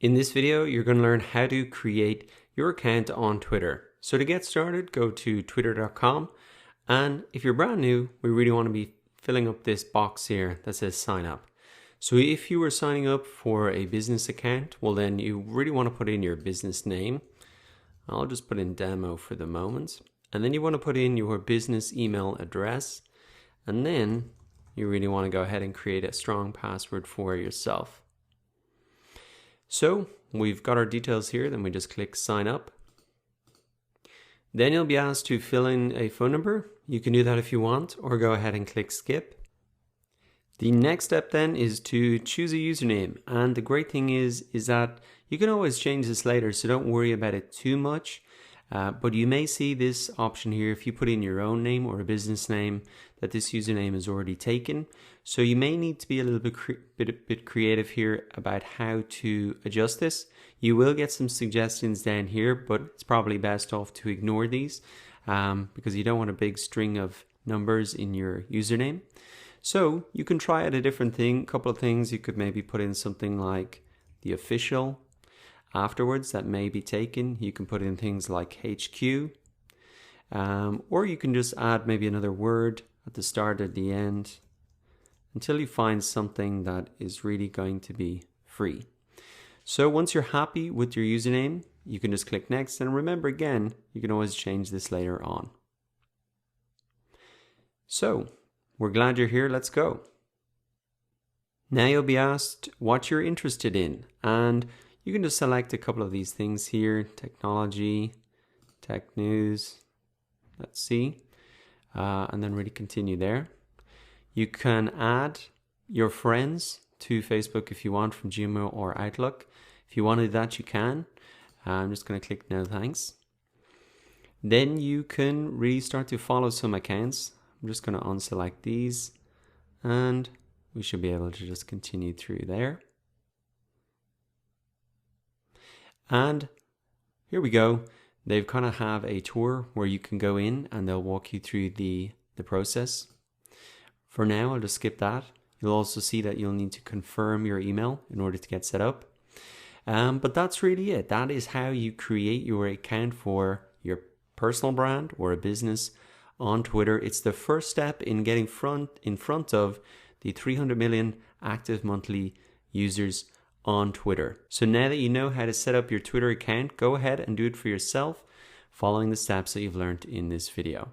In this video, you're going to learn how to create your account on Twitter. So to get started, go to twitter.com. And if you're brand new, we really want to be filling up this box here that says sign up. So if you were signing up for a business account, well then you really want to put in your business name. I'll just put in demo for the moment. And then you want to put in your business email address. And then you really want to go ahead and create a strong password for yourself. So we've got our details here, then we just click sign up. Then you'll be asked to fill in a phone number. You can do that if you want, or go ahead and click skip. The next step then is to choose a username. And the great thing is that you can always change this later, so don't worry about it too much. But you may see this option here if you put in your own name or a business name that this username is already taken. So you may need to be a little bit creative here about how to adjust this. You will get some suggestions down here, but it's probably best off to ignore these because you don't want a big string of numbers in your username. So you can try out a different thing, couple of things. You could maybe put in something like the official. Afterwards, that may be taken. You can put in things like HQ, or you can just add maybe another word at the start or the end until you find something that is really going to be free. So once you're happy with your username, you can just click next. And remember, again, you can always change this later on. So we're glad you're here. Let's go. Now you'll be asked what you're interested in, and you can just select a couple of these things here: technology, tech news, let's see, and then really continue there. You can add your friends to Facebook if you want from Gmail or Outlook. If you want to do that, you can. I'm just going to click no thanks. Then you can really start to follow some accounts. I'm just going to unselect these, and we should be able to just continue through there. And here we go. They kind of have a tour where you can go in and they'll walk you through the process. For now, I'll just skip that. You'll also see that you'll need to confirm your email in order to get set up. But that's really it. That is how you create your account for your personal brand or a business on Twitter. It's the first step in getting in front of the 300 million active monthly users on Twitter. So now that you know how to set up your Twitter account, go ahead and do it for yourself, following the steps that you've learned in this video.